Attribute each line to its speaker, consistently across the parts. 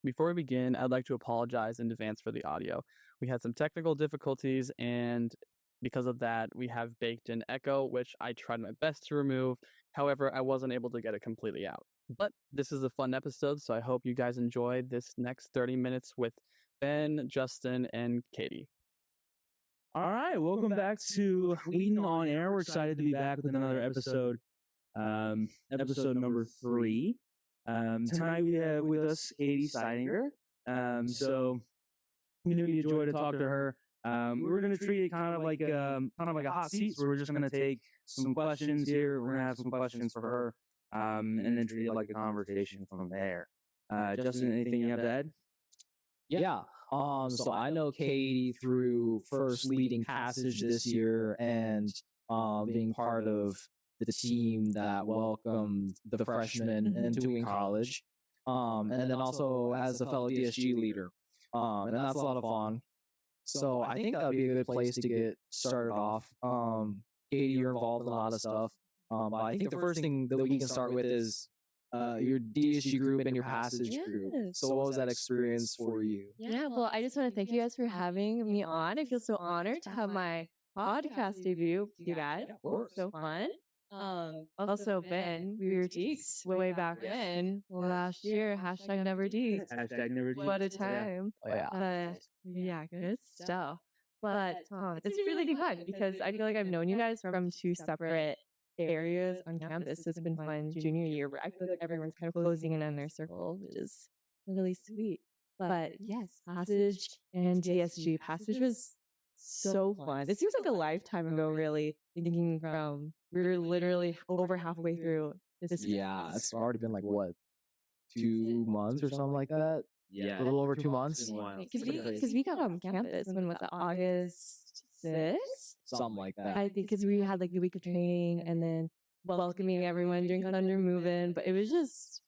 Speaker 1: Before we begin, I'd like to apologize in advance for the audio. We had some technical difficulties, and because of that, we have baked in echo, which I tried my best to remove. However, I wasn't able to get it completely out. But this is a fun episode, so I hope you guys enjoy this next 30 minutes with Ben, Justin, and Katie.
Speaker 2: All right, welcome back to Wheaton on Air. We're excited to be back with another episode, episode number 3. Tonight we have with us Katie Steidinger. So we knew you'd enjoy to talk to her. We're going to treat it kind of like a hot seat. So we're just going to take some questions here. We're going to have some questions for her, and then treat it like a conversation from there. Justin, anything you have to add?
Speaker 3: Yeah. So I know Katie through first leading passage this year and being part of the team that welcomed the freshmen into college. And then also as a fellow DSG leader. And that's a lot of fun. So I think that would be a good place to get started off. Katie, you're involved in a lot of stuff. But I think the first thing that we can start with is your DSG group and your passage group. So what was that experience for you?
Speaker 4: Yeah, well, I just want to thank you guys for having me on. I feel so honored to have my podcast debut with you guys. So fun. Also, Ben, we were geeks way back then, last year. Hashtag never geeks.
Speaker 2: Hashtag never geeks.
Speaker 4: What a time.
Speaker 3: Oh, yeah.
Speaker 4: Yeah, good stuff. But it's really fun because I feel like I've known you guys from two separate areas on campus. So it's been fun junior year, but I feel like everyone's kind of closing in on their circle, which is really sweet. But yes, Passage and DSG. Passage was so fun. It seems like a lifetime ago, really, thinking from we were literally over halfway through this.
Speaker 3: Yeah, it's already been like, what, 2 months or something like that?
Speaker 2: Yeah.
Speaker 3: A little over 2 months?
Speaker 4: Because we got on campus when was it, August 6th?
Speaker 3: Something like that.
Speaker 4: I think because we had like the week of training and then welcoming everyone during Thunder Move-In, but it was just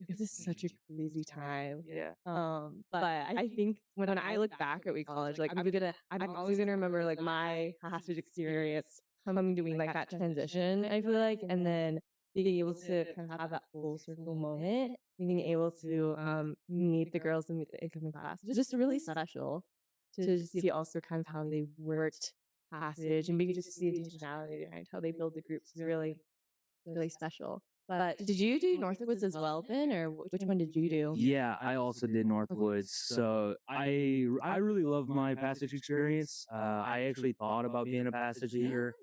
Speaker 4: such a crazy time.
Speaker 2: Yeah.
Speaker 4: But I think when I look back at Wheaton College, like I'm always gonna remember like my passage experience coming doing like that transition. I feel like, and then being able to kind of have that full circle moment, being able to meet the girls and meet the incoming class, it's just really special to see also kind of how they worked passage and maybe just see the intentionality behind how they build the groups is really special. But did you do Northwoods as well, Ben, or which one did you do?
Speaker 2: Yeah, I also did Northwoods. So I really loved my passage experience. I actually thought about being a passage leader.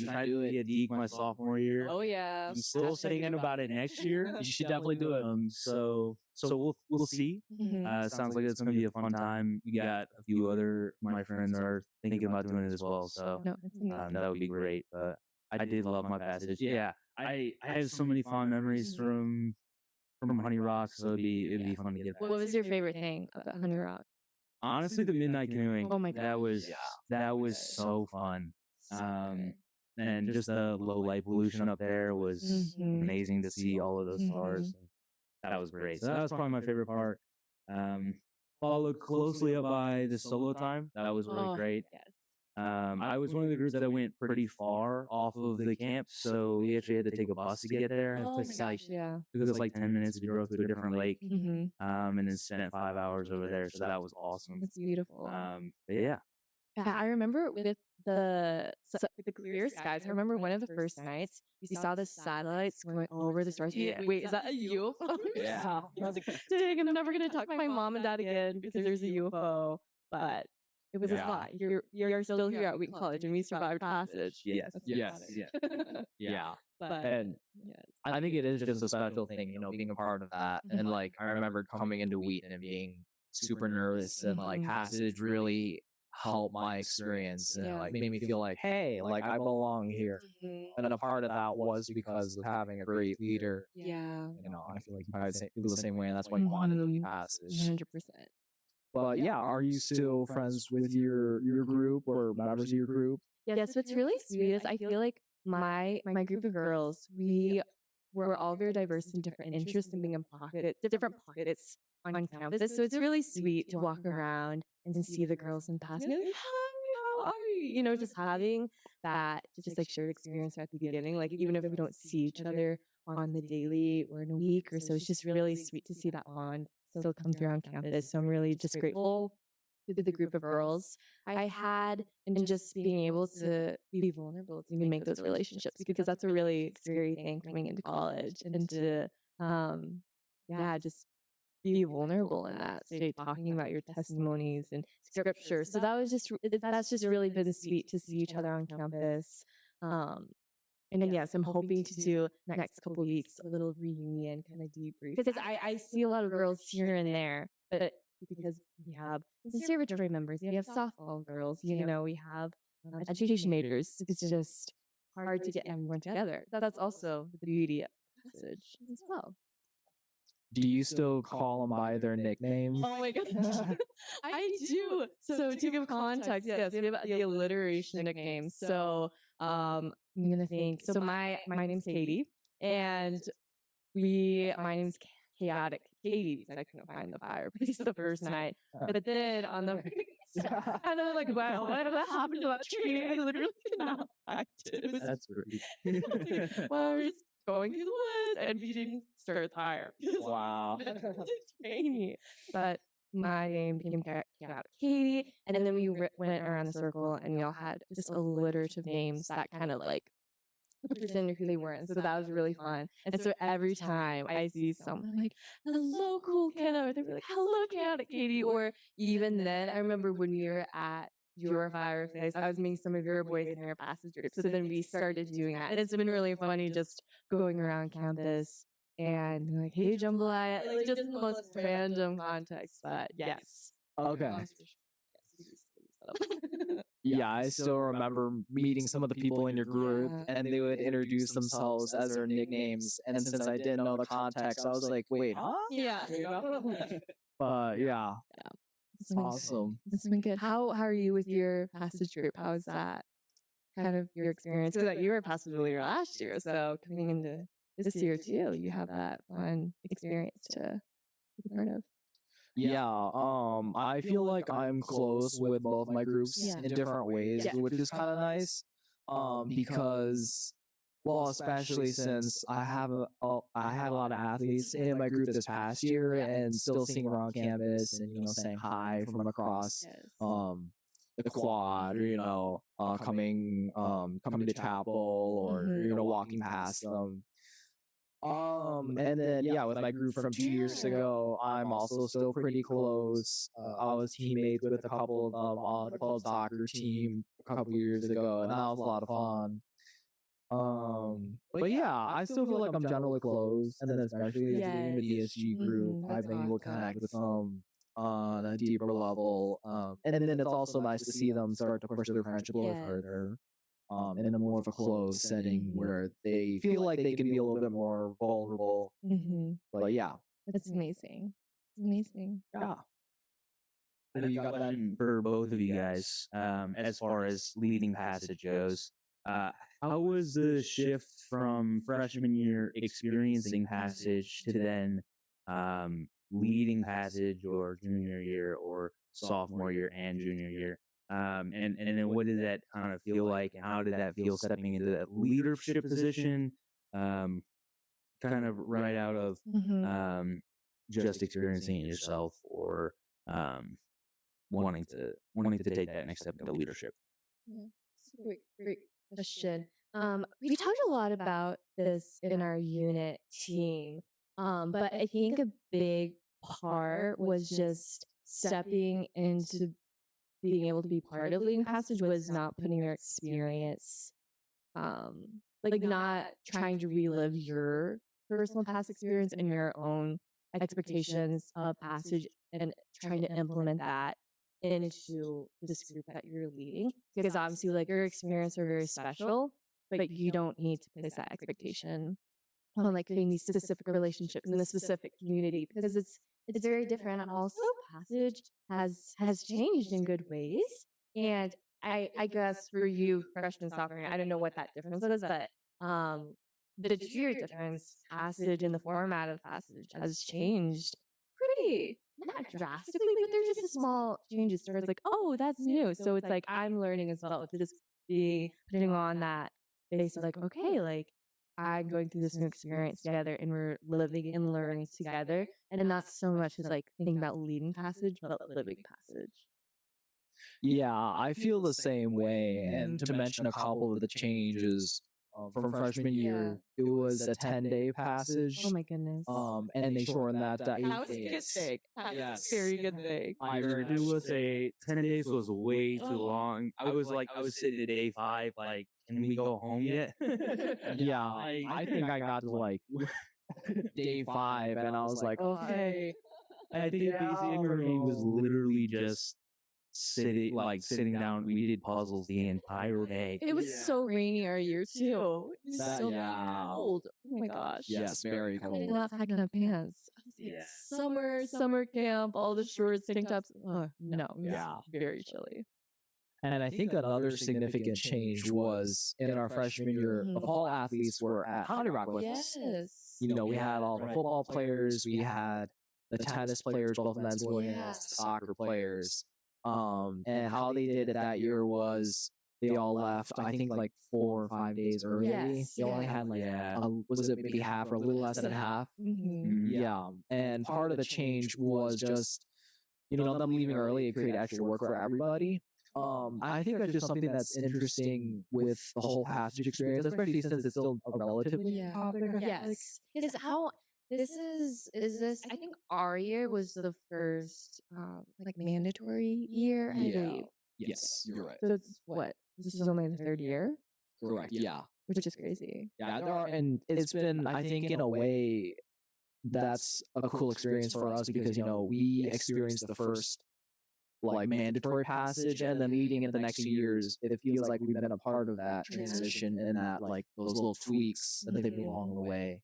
Speaker 2: Tried to be a DEEC my sophomore year.
Speaker 4: Oh yeah,
Speaker 2: I'm still thinking about it next year.
Speaker 3: You should definitely do it.
Speaker 2: So we'll see. Sounds like it's gonna be a fun time. We got a few other my friends are thinking about doing it as well. So that would be great. But I did love my passage. Yeah, I have so many fond memories from Honey Rock. So it'd be fun to get back.
Speaker 4: What was your favorite thing about Honey Rock?
Speaker 2: Honestly, the midnight canoeing.
Speaker 4: Oh my god,
Speaker 2: that was so fun. And just the low light pollution up there was amazing to see all of those stars. That was great. So that was probably my favorite part. Followed closely up by the solo time. That was really great.
Speaker 4: Yes.
Speaker 2: I was one of the groups that went pretty far off of the camp, so we actually had to take a bus to get there.
Speaker 4: Oh my gosh,
Speaker 2: It was like 10 minutes to go to a different lake, and then spent 5 hours over there. So that was awesome.
Speaker 4: That's beautiful.
Speaker 2: But yeah.
Speaker 4: Yeah, I remember with the clear skies. I remember one of the first nights we saw the satellites going over the stars.
Speaker 2: Yeah.
Speaker 4: Wait, is that a UFO?
Speaker 3: Yeah.
Speaker 4: I was like, dang, I'm never gonna talk to my mom and dad again because there's a UFO. But it was a lot. You're still here at Wheaton College, and we survived passage.
Speaker 2: Yes.
Speaker 3: Yeah.
Speaker 4: But
Speaker 3: And
Speaker 4: yes.
Speaker 3: I think it is just a special thing, being a part of that. And like, I remember coming into Wheaton and being super nervous, and like passage really helped my experience and like made me feel like, hey, like I belong here. And then a part of that was because of having a great leader.
Speaker 4: Yeah.
Speaker 3: I feel like you probably feel the same way, and that's why you wanted to be passage.
Speaker 4: 100%.
Speaker 3: But yeah, are you still friends with your group or members of your group?
Speaker 4: Yes, what's really sweet is I feel like my group of girls, we're all very diverse in different interests and being in different pockets on campus. So it's really sweet to walk around and see the girls in passing. Like, hi, how are you? Just having that just like shared experience at the beginning. Like even if we don't see each other on the daily or in a week or so, it's just really sweet to see that bond still come through on campus. So I'm really just grateful to the group of girls I had, and just being able to be vulnerable to even make those relationships, because that's a really scary thing coming into college, and to just be vulnerable in that state, talking about your testimonies and scripture. So that's just really been sweet to see each other on campus. And then yes, I'm hoping to do next couple weeks a little reunion kind of debrief, because I see a lot of girls here and there, but because we have conservatory members, we have softball girls, we have education majors. It's just hard to get everyone together. That's also the beauty of Passage as well.
Speaker 3: Do you still call them by their nickname?
Speaker 4: Oh my gosh. I do. So to give context, yes, we have the alliteration nicknames. So I'm gonna think. So my name's Katie, and my name's Chaotic Katie, because I couldn't find the fireplace the first night. But then on the and I'm like, wow, what happened to that tree? I literally could not find it. It was,
Speaker 2: That's great.
Speaker 4: well, we're just going through the woods and we didn't start a fire.
Speaker 3: Wow.
Speaker 4: It's rainy. But my name became Chaotic Katie, and then we went around the circle and we all had just alliterative names that kind of like represented who they were. And so that was really fun. And so every time I see someone, I'm like, hello, cool Kenna, or they're like, hello, Chaotic Katie. Or even then, I remember when we were at your fireplace, I was meeting some of your boys in your passage group. So then we started doing that. And it's been really funny just going around campus and being like, hey, jambalaya, like just in the most random context. But yes.
Speaker 3: Okay. Yeah, I still remember meeting some of the people in your group, and they would introduce themselves as their nicknames. And since I didn't know the context, I was like, wait, huh?
Speaker 4: Yeah.
Speaker 3: But yeah,
Speaker 4: It's
Speaker 3: awesome.
Speaker 4: It's been good. How are you with your passage group? How is that kind of your experience? Because you were a passage leader last year, so coming into this year too, you have that fun experience to be part of.
Speaker 3: Yeah, I feel like I'm close with both my groups in different ways, which is kind of nice. Because, well, especially since I had a lot of athletes in my group this past year, and still seeing around campus and saying hi from across the quad, or coming to chapel, or walking past them. And then with my group from 2 years ago, I'm also still pretty close. I was teammates with a couple of them on the club soccer team a couple years ago, and that was a lot of fun. But yeah, I still feel like I'm generally close, and then especially being the DSG group, I've been able to connect with them on a deeper level. And then it's also nice to see them start to push their friendship a little further. In a more of a closed setting where they feel like they can be a little bit more vulnerable. But yeah,
Speaker 4: That's amazing. It's amazing.
Speaker 3: yeah.
Speaker 2: What have you got then for both of you guys, as far as leading passage goes? How was the shift from freshman year experiencing passage to then leading passage, or junior year, or sophomore year and junior year? And then what did that kind of feel like, and how did that feel stepping into that leadership position, kind of right out of just experiencing it yourself, or wanting to take that next step into leadership?
Speaker 4: Yeah, it's a great question. We talked a lot about this in our unit team, but I think a big part was just stepping into being able to be part of leading passage, was not putting your experience, like not trying to relive your personal past experience and your own expectations of passage, and trying to implement that into this group that you're leading. Because obviously, like, your experience are very special, but you don't need to place that expectation on like creating these specific relationships in a specific community, because it's very different. And also, passage has changed in good ways. And I guess for you freshman sophomore, I don't know what that difference is, but the 2-year difference, passage and the format of passage has changed pretty, not drastically, but there's just a small changes where it's like, oh, that's new. So it's like I'm learning as well to just be putting on that face of like, okay, like I'm going through this new experience together and we're living and learning together. And not so much as like thinking about leading passage, but living passage.
Speaker 3: Yeah, I feel the same way. And to mention a couple of the changes from freshman year, it was a 10-day passage.
Speaker 4: Oh my goodness.
Speaker 3: And they shortened that to
Speaker 4: that
Speaker 3: 8
Speaker 4: was a good
Speaker 3: days.
Speaker 4: thing. That
Speaker 3: Yes.
Speaker 4: was a very good thing.
Speaker 3: I
Speaker 2: It was 10 days was way too long. I was sitting at day 5, like, can we go home yet?
Speaker 3: Yeah, I think I got to like day 5, and I was like, okay.
Speaker 2: I think the basic for me was literally just sitting down. We did puzzles the entire day.
Speaker 4: It was so rainy our year too. It was
Speaker 3: That-
Speaker 4: so
Speaker 3: yeah.
Speaker 4: cold. Oh my gosh.
Speaker 3: Yes, very
Speaker 4: I did
Speaker 3: cold.
Speaker 4: not pack enough pants. I was like,
Speaker 2: Yeah.
Speaker 4: summer camp, all the shorts, tank tops. No, it was
Speaker 3: Yeah.
Speaker 4: very chilly.
Speaker 3: And I think another significant change was in our freshman year, the fall athletes were at Honey Rock with us.
Speaker 4: Yes.
Speaker 3: You know, we had all the football players, we had the tennis players, both men's and women's,
Speaker 4: Yes.
Speaker 3: soccer players. And how they did it that year was they all left, I think, like 4 or 5 days early.
Speaker 4: Yes,
Speaker 3: They only had like, was it maybe half or a little less than half?
Speaker 4: Mm-hmm.
Speaker 3: Yeah. And part of the change was just, you know, them leaving early, it created extra work for everybody. I think that's just something that's interesting with the whole passage experience, especially since it's still a relatively popular.
Speaker 4: Yes. Is how is this I think our year was the first like mandatory year, I believe.
Speaker 3: Yes, you're right.
Speaker 4: So it's what? This is only the third year?
Speaker 3: Correct. Yeah.
Speaker 4: Which is crazy.
Speaker 3: Yeah, there are, and it's been, I think, in a way, that's a cool experience for us because, you know, we experienced the first like mandatory passage, and then leading into the next few years, it feels like we've been a part of that transition and that like those little tweaks that they've made along the way.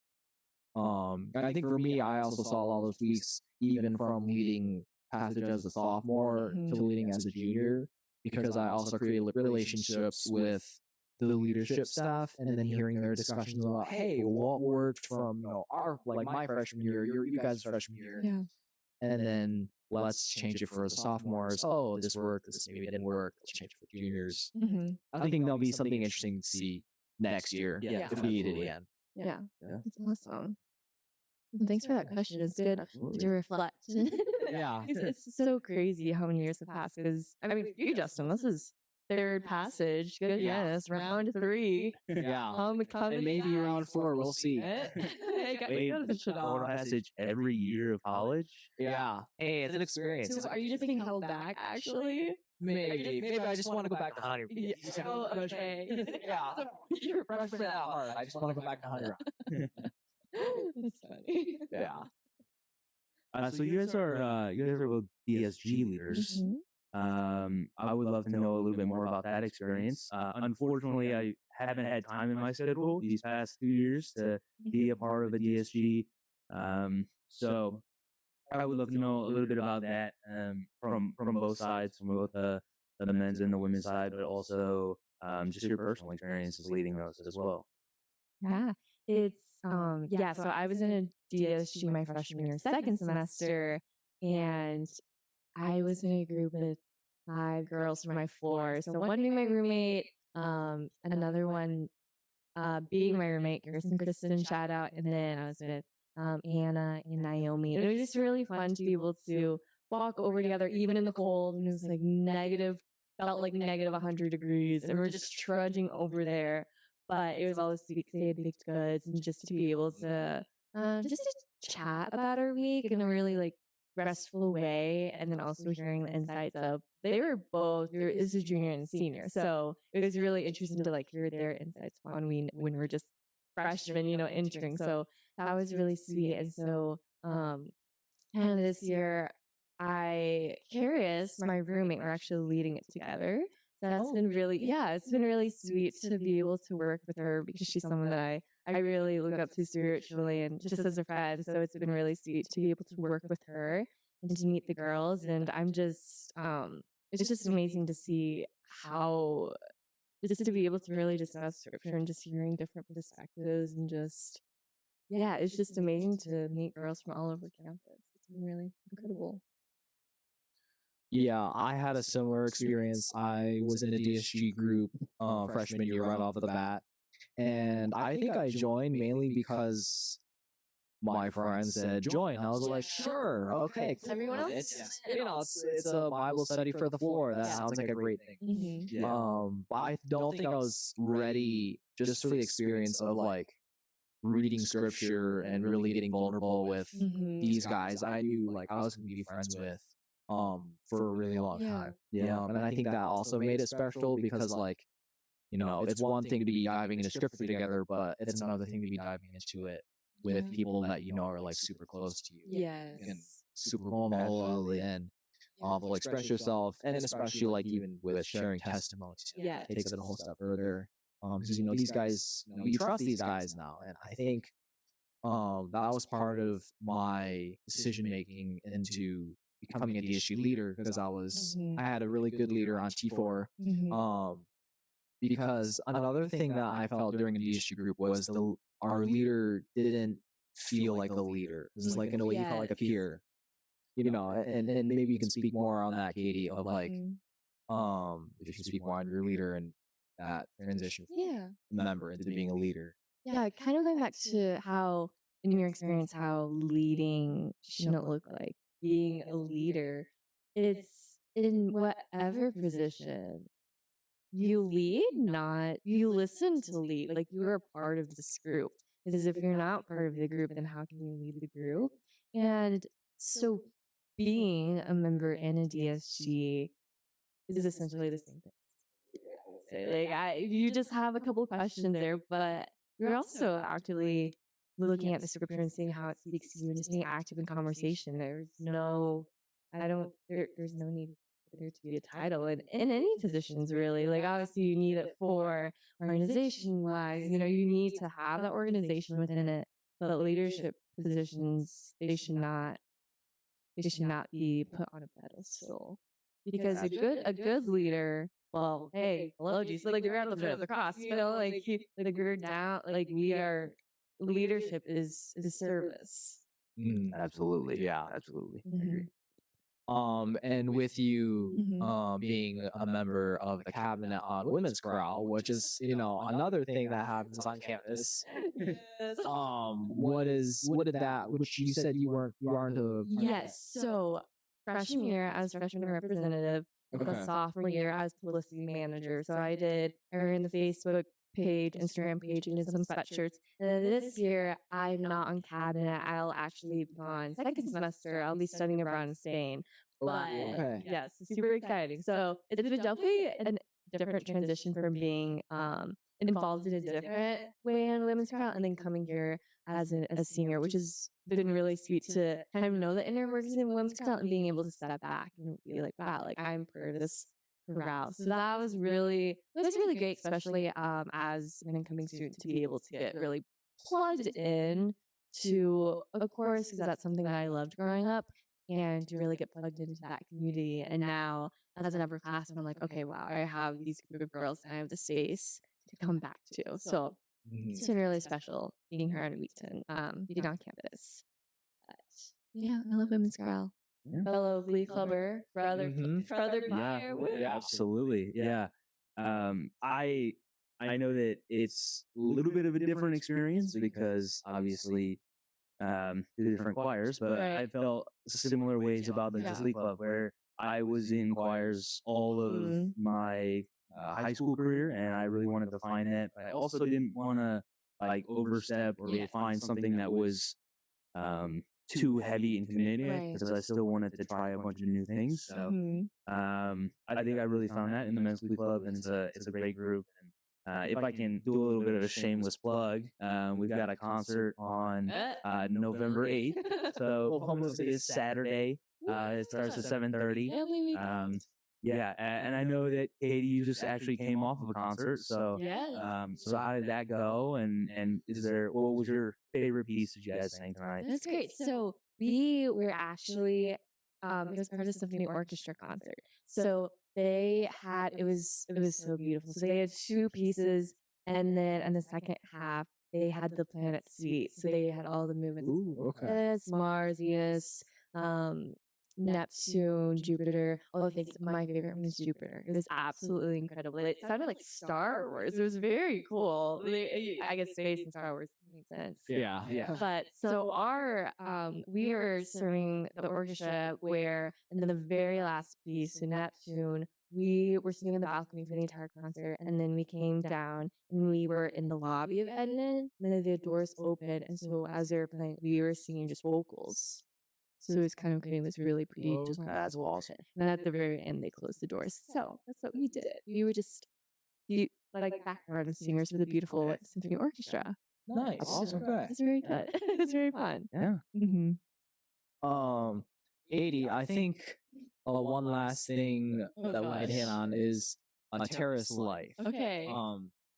Speaker 3: I think for me, I also saw all those tweaks even from leading passage as a sophomore to leading as a junior, because I also created relationships with the leadership staff, and then hearing their discussions about, hey, what worked from, you know, our like my freshman year, you guys' freshman year,
Speaker 4: Yeah.
Speaker 3: and then let's change it for the sophomores. Oh, this worked. This maybe didn't work. Let's change it for juniors.
Speaker 4: Mm-hmm.
Speaker 3: I think that'll be something interesting to see next year if we need it again.
Speaker 4: Yeah. That's awesome. Thanks for that question. It's good to reflect.
Speaker 3: Yeah.
Speaker 4: It's so crazy how many years have passed. Because I mean, you, Justin, this is third passage. Goodness, round 3.
Speaker 3: Yeah.
Speaker 4: Coming
Speaker 3: And maybe
Speaker 4: back.
Speaker 3: round 4, we'll see.
Speaker 2: Wait, photo passage every year of college?
Speaker 3: Yeah. Hey, it's an experience.
Speaker 4: So are you just being held back, actually?
Speaker 3: Maybe I just want to go back to Honey.
Speaker 4: Yeah. Oh, okay.
Speaker 3: Yeah. You're freshman at heart. I just want to go back to Honey Rock.
Speaker 4: That's funny.
Speaker 3: Yeah.
Speaker 2: So you guys are both DSG leaders. I would love to know a little bit more about that experience. Unfortunately, I haven't had time in my schedule these past 2 years to be a part of the DSG. So I would love to know a little bit about that from both sides, from both the men's and the women's side, but also just your personal experiences leading those as well.
Speaker 4: Yeah. It's so I was in a DSG my freshman year, second semester, and I was in a group with 5 girls from my floor. So one being my roommate, another one being my roommate, Kristen, shout out, and then I was with Anna and Naomi. And it was just really fun to be able to walk over together, even in the cold. And it was like felt like negative 100 degrees, and we're just trudging over there. But it was always sweet because they had baked goods, and just to be able to just to chat about our week in a really like restful way, and then also hearing the insights of this is junior and senior, so it was really interesting to like hear their insights on when we're just freshmen, you know, entering. So that was really sweet. And so and this year Karis, my roommate, we're actually leading it together. So that's been really, it's been really sweet to be able to work with her because she's someone that I really look up to spiritually and just as a friend. So it's been really sweet to be able to work with her and to meet the girls. And I'm just, it's just amazing to see how, just to be able to really discuss scripture and just hearing different perspectives and just, it's just amazing to meet girls from all over campus. It's been really incredible.
Speaker 3: Yeah, I had a similar experience. I was in a DSG group freshman year right off of the bat. And I think I joined mainly because my friend said join. I was like, sure, okay, cool.
Speaker 4: Everyone else
Speaker 3: It's it's a Bible study for the floor. That sounds like a great thing. But I don't think I was ready just for the experience of like reading scripture and really getting vulnerable with these guys I knew like I was gonna be friends with for a really long time. And I think that also made it special because like, it's one thing to be diving into scripture together, but it's another thing to be diving into it with people that are like super close to you.
Speaker 4: Yes.
Speaker 3: And super vulnerable and will express yourself, and especially like even with sharing testimonies too.
Speaker 4: Yeah.
Speaker 3: It takes it a whole step further. Because these guys, you trust these guys now, and I think that was part of my decision making into becoming a DSU leader because I had a really good leader on T4. Because another thing that I felt during the DSU group was our leader didn't feel like a leader. This is like in a way he felt like a peer. And maybe you can speak more on that, Katie, of like if you can speak more on your leader and that transition from a member into being a leader.
Speaker 4: Yeah, kind of going back to how, in your experience, how leading shouldn't look like. Being a leader, it's in whatever position you lead, not you listen to lead. Like you are part of this group. Because if you're not part of the group, then how can you lead the group? And so being a member in a DSG is essentially the same thing. Like you just have a couple questions there, but you're also actively looking at the scripture and seeing how it speaks to you and just being active in conversation. There's no need for there to be a title in any positions really. Like obviously you need it for organization wise, you need to have that organization within it. But leadership positions, they should not be put on a pedestal. Because a good leader, well, hey, hello, Jesus, like we're at the foot of the cross, like we're down, like we are. Leadership is service.
Speaker 2: Absolutely, yeah, absolutely. I agree.
Speaker 3: And with you being a member of the cabinet on Women's Chorale, which is another thing that happens on campus. Which you said you aren't a
Speaker 4: Yes. So freshman year, I was freshman representative. The sophomore year, I was publicity manager. So I ran the Facebook page, Instagram page, and did some sweatshirts. And then this year, I'm not on cabinet. I'll actually be on second semester. I'll be studying abroad in Spain. But yes, it's super exciting. So it's been definitely a different transition from being involved in a different way in Women's Chorale and then coming here as a senior, which has been really sweet to kind of know the inner workings in Women's Chorale and being able to step back and be like, wow, like I'm part of this chorale. So that was really great, especially as an incoming student to be able to get really plugged in to a course because that's something that I loved growing up and to really get plugged into that community. And now as an upperclassman, I'm like, okay, wow, I have these group of girls and I have the space to come back to. So it's been really special being here at Wheaton, being on campus. But yeah, I love Women's Chorale. Fellow Glee Clubber, brother choir.
Speaker 2: Yeah, absolutely. Yeah. I know that it's a little bit of a different experience because obviously the different choirs, but I felt similar ways about the Glee Club where I was in choirs all of my high school career and I really wanted to find that, but I also didn't want to like overstep or find something that was too heavy and committed because I still wanted to try a bunch of new things. So I think I really found that in the Men's Glee Club, and it's a great group. And if I can do a little bit of a shameless plug, we've got a concert on November 8th. So almost is Saturday. It starts at 7:30. Yeah, and I know that Katie, you just actually came off of a concert, so so how did that go? And what was your favorite piece that you guys sang tonight?
Speaker 4: That's great. So we were actually it was part of the symphony orchestra concert. So they had it was so beautiful. So they had two pieces, and then in the second half they had the planet suite. So they had all the movements.
Speaker 3: Ooh, okay.
Speaker 4: Mars, Venus, Neptune, Jupiter. Oh, I think my favorite one is Jupiter. It was absolutely incredible. It sounded like Star Wars. It was very cool. I guess space and Star Wars makes sense.
Speaker 3: Yeah.
Speaker 4: But so our we were serving the orchestra where in the very last piece, so Neptune, we were sitting in the balcony for the entire concert, and then we came down and we were in the lobby of Edmond, and then the doors opened, and so as they were playing, we were singing just vocals. So it was kind of creating this really pretty just as walls. And then at the very end, they closed the doors. So that's what we did. We were just like background singers for the beautiful symphony orchestra.
Speaker 3: Nice.
Speaker 2: Awesome.
Speaker 3: Okay.
Speaker 4: It's very good. It's very fun.
Speaker 2: Yeah.
Speaker 3: Um, 80. I think one last thing that we could hit on is a terrace life.
Speaker 4: Okay.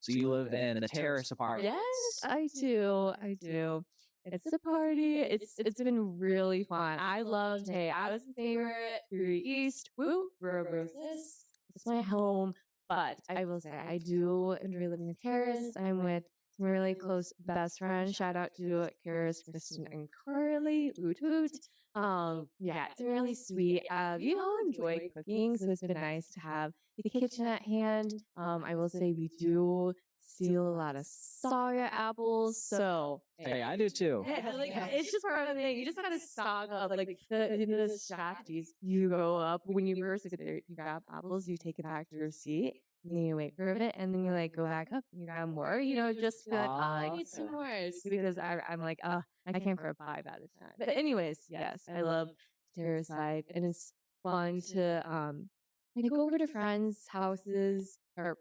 Speaker 3: So you live in a terrace apartment.
Speaker 4: Yes, I do. I do. It's a party. It's been really fun. I loved. Hey, I was a favorite. Fury East. Woo. Robosis. It's my home. But I will say I do enjoy living in terrace. I'm with some really close best friends. Shout out to Karis, Kristen, and Carly. Woot woot. Yeah, it's really sweet. You all enjoy cooking, so it's been nice to have the kitchen at hand. I will say we do steal a lot of saga apples, so
Speaker 3: Hey, I do too.
Speaker 4: it's just part of the thing. You just gotta stock up, like the strategies. You go up when you first get there, you grab apples, you take it back to your seat, and then you wait for a bit, and then you like go back up and you grab more. Just be like, oh, I need some more, because I'm like, I can't grab 5 at a time. But anyways, yes, I love terrace life, and it's fun to like go over to friends' houses or.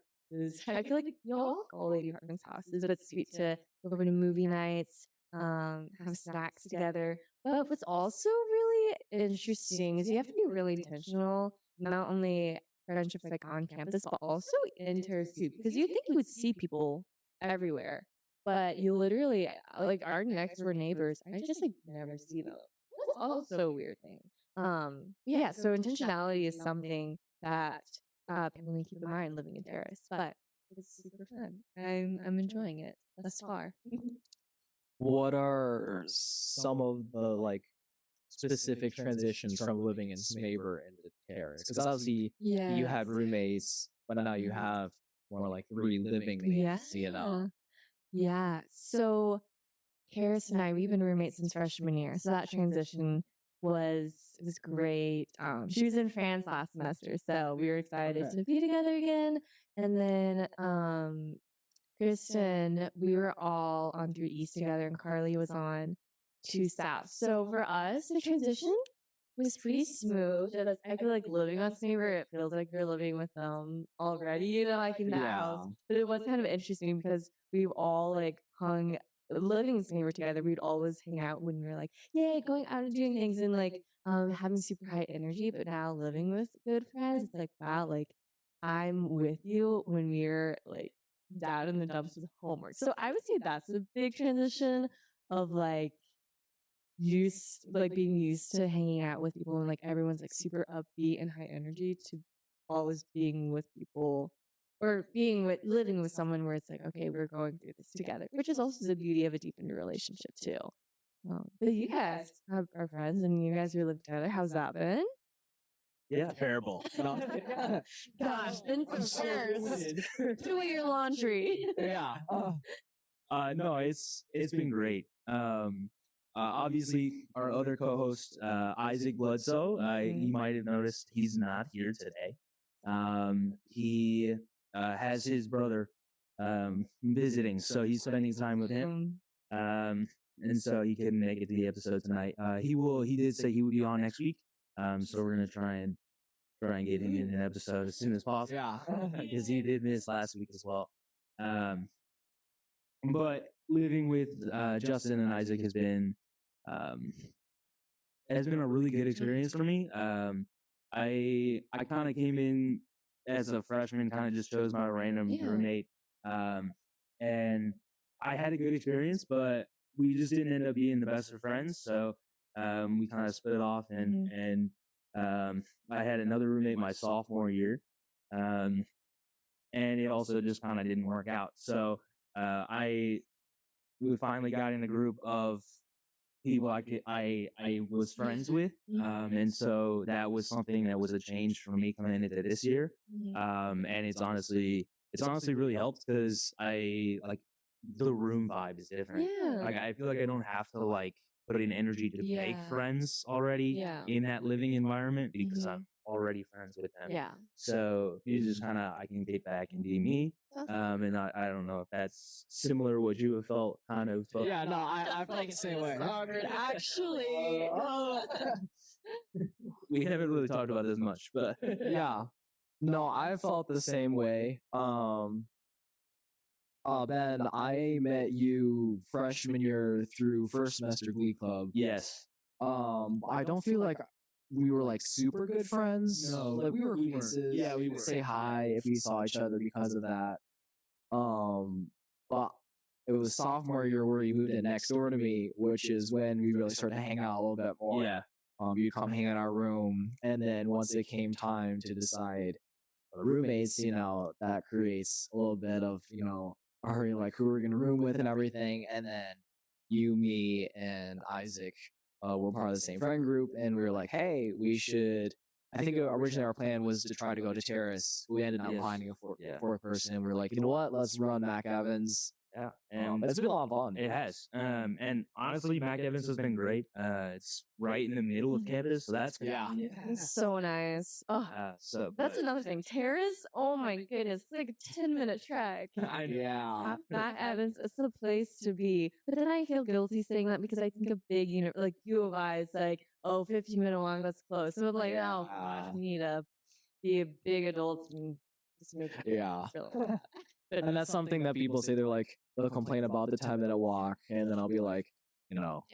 Speaker 4: I feel like y'all all lady apartments houses, but it's sweet to go over to movie nights, have snacks together. But what's also really interesting is you have to be really intentional, not only friendships like on campus, but also in terrace too, because you think you would see people everywhere, but you literally like our next door neighbors. I just like never see them. That's also a weird thing. Yeah. So intentionality is something that people need to keep in mind living in terrace, but it's super fun. I'm enjoying it thus far.
Speaker 3: What are some of the like specific transitions from living in Smaber into terrace? Because obviously you had roommates, but now you have more like reliving these,
Speaker 4: Yeah. So Karis and I, we've been roommates since freshman year. So that transition was great. She was in France last semester, so we were excited to be together again. And then Kristen, we were all on 3 East together, and Carly was on 2 South. So for us, the transition was pretty smooth. I feel like living on Smaber, it feels like you're living with them already, like in the house. But it was kind of interesting because we've all like hung living in Smaber together. We'd always hang out when we were like, yay, going out and doing things and like having super high energy. But now living with good friends, it's like, wow, like I'm with you when we're like down in the dumps with homework. So I would say that's a big transition of like being used to hanging out with people and like everyone's like super upbeat and high energy to always being with people or being with living with someone where it's like, okay, we're going through this together, which is also the beauty of a deepened relationship too. But you guys are friends and you guys live together. How's that been?
Speaker 2: Yeah, terrible.
Speaker 4: Gosh, been some shares. Do your laundry.
Speaker 3: Yeah.
Speaker 2: No, it's been great. Obviously, our other co-host, Isaac Bledsoe, you might have noticed he's not here today. He has his brother visiting, so he's spending time with him. And so he couldn't make it to the episode tonight. He did say he would be on next week. So we're gonna try and get him in an episode as soon as possible.
Speaker 3: Yeah.
Speaker 2: Because he did miss last week as well. But living with Justin and Isaac has been a really good experience for me. I kind of came in as a freshman, kind of just chose my random roommate, and I had a good experience, but we just didn't end up being the best of friends. So we kind of split off, and I had another roommate my sophomore year, and it also just kind of didn't work out. So we finally got in a group of people I was friends with. And so that was something that was a change for me coming into this year. And it's honestly really helped because I like the room vibe is different.
Speaker 4: Yeah.
Speaker 2: Like I feel like I don't have to like put in energy to make friends already
Speaker 4: Yeah.
Speaker 2: in that living environment because
Speaker 4: Mhm.
Speaker 2: I'm already friends with them.
Speaker 4: Yeah.
Speaker 2: So you just kind of I can get back and be me. And I don't know if that's similar to what you have felt kind of. But
Speaker 3: Yeah, no, I felt the same way.
Speaker 4: Actually.
Speaker 2: we haven't really talked about this much, but
Speaker 3: Yeah. No, I felt the same way. Ben, I met you freshman year through first semester Glee Club.
Speaker 2: yes.
Speaker 3: I don't feel like we were like super good friends.
Speaker 2: No,
Speaker 3: like we were
Speaker 2: we weren't.
Speaker 3: acquaintances.
Speaker 2: Yeah, we
Speaker 3: would
Speaker 2: were.
Speaker 3: say hi if we saw each other because of that. But it was sophomore year where you moved in next door to me, which is when we really started to hang out a little bit more.
Speaker 2: Yeah.
Speaker 3: You'd come hang in our room, and then once it came time to decide the roommates, that creates a little bit of, like who we're gonna room with and everything. And then you, me, and Isaac were part of the same friend group, and we were like, hey, we should. I think originally our plan was to try to go to Terrace. We ended up
Speaker 2: Yes.
Speaker 3: finding a
Speaker 2: Yeah.
Speaker 3: fourth person, and we were like, you know what? Let's run Mac Evans.
Speaker 2: Yeah. And
Speaker 3: It's been a lot of fun.
Speaker 2: it has. And honestly, Mac Evans has been great. It's right in the middle of campus, so that's good.
Speaker 3: Yeah.
Speaker 4: It's so nice. Oh,
Speaker 2: So
Speaker 4: that's
Speaker 2: but-
Speaker 4: another thing. Terrace, oh my goodness, it's like a 10-minute trek.
Speaker 2: I know.
Speaker 3: Yeah.
Speaker 4: Matt Evans, it's the place to be. But then I feel guilty saying that because I think a big like U of I is like, 15-minute walk, that's close. So I'm like, oh gosh, we need to be big adults and just move.
Speaker 3: Yeah.
Speaker 4: Really.
Speaker 3: And that's something that people say. They'll complain about the 10-minute walk, and then I'll be like,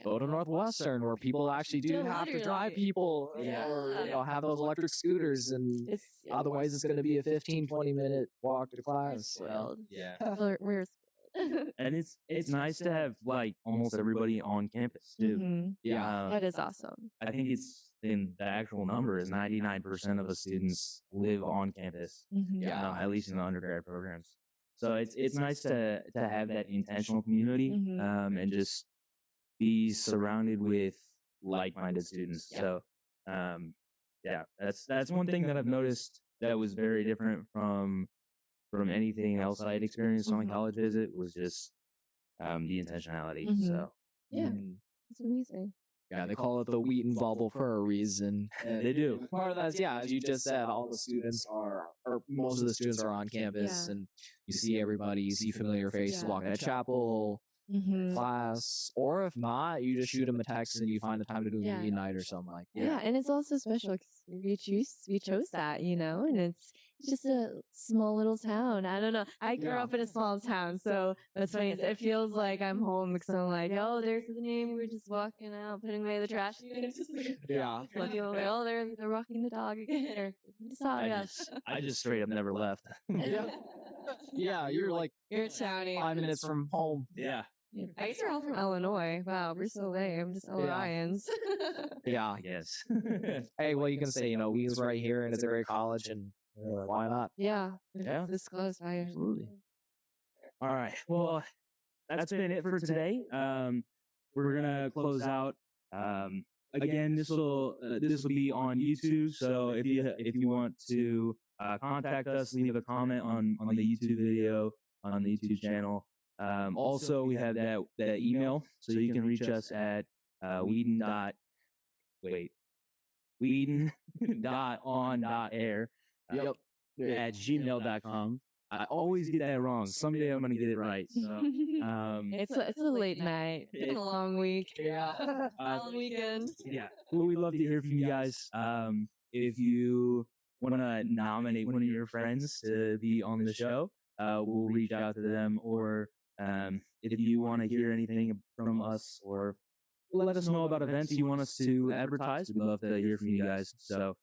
Speaker 3: go to Northwestern where people actually do
Speaker 4: Yeah,
Speaker 3: have to drive
Speaker 4: literally.
Speaker 3: people, or have those electric scooters, and
Speaker 4: It's
Speaker 3: otherwise it's going to be a 15-20 minute walk to class. So.
Speaker 4: spoiled.
Speaker 2: Yeah.
Speaker 4: We're spoiled.
Speaker 2: And it's nice to have like almost everybody on campus too.
Speaker 4: Mhm.
Speaker 3: Yeah.
Speaker 4: That is awesome.
Speaker 2: I think it's in the actual number is 99% of the students live on campus.
Speaker 4: Mhm.
Speaker 3: Yeah.
Speaker 2: At least in the undergrad programs. So it's nice to have that intentional community
Speaker 4: Mhm.
Speaker 2: and just be surrounded with like-minded students.
Speaker 4: Yeah.
Speaker 2: So that's one thing that I've noticed that was very different from anything else I had experienced on a
Speaker 4: Mhm.
Speaker 2: college visit was just the intentionality.
Speaker 4: Mhm.
Speaker 2: So
Speaker 4: Yeah,
Speaker 3: Mm.
Speaker 4: it's amazing.
Speaker 3: Yeah, they call it the Wheaton bubble for a reason.
Speaker 2: they do.
Speaker 3: Part of that's, as you just said, all the students or most of the students are on campus,
Speaker 4: Yeah.
Speaker 3: and you see everybody, you see familiar faces
Speaker 4: Yeah.
Speaker 3: walking to chapel,
Speaker 4: Mhm.
Speaker 3: class, or if not, you just shoot them a text and you find the time to do a
Speaker 4: Yeah.
Speaker 3: movie night or something like that.
Speaker 4: Yeah, and it's also special because we chose that, and it's just a small little town. I don't know. I grew
Speaker 3: Yeah.
Speaker 4: up in a small town, so that's funny. It feels like I'm home because I'm like, oh, there's the name. We're just walking out, putting away the trash. It's just like,
Speaker 3: Yeah.
Speaker 4: looking away. Oh, they're walking the dog again. Or,
Speaker 2: I just straight up never left.
Speaker 3: Yeah, you're like
Speaker 4: You're a townie.
Speaker 3: 5 minutes from home.
Speaker 2: Yeah.
Speaker 4: I guess you're all from Illinois. Wow, we're so lame. Just Illinoisans.
Speaker 3: Yeah.
Speaker 2: Yes.
Speaker 3: Hey, well, you can say, Wheaton's right here and it's a great college, and why not?
Speaker 4: Yeah.
Speaker 2: Yeah.
Speaker 4: This close.
Speaker 2: Absolutely. All right. Well, that's been it for today. We're gonna close out. Again, this will be on YouTube. So if you want to contact us, leave a comment on the YouTube video on the YouTube channel. Also, we have that email, so you can reach us at Wheaton.on.air at gmail.com. I always get that wrong. Someday I'm gonna get it right. So
Speaker 4: It's a late night. It's been a long week.
Speaker 3: Yeah.
Speaker 4: Long weekend.
Speaker 2: yeah, well, we'd love to hear from you guys. If you want to nominate one of your friends to be on the show, we'll reach out to them. Or if you want to hear anything from us or let us know about events you want us to advertise, we'd love to hear from you guys. So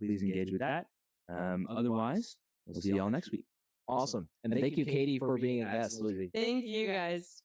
Speaker 2: please engage with that. Otherwise, we'll see y'all next week.
Speaker 3: Awesome. And thank you, Katie, for being a guest.
Speaker 2: Absolutely.
Speaker 4: Thank you guys.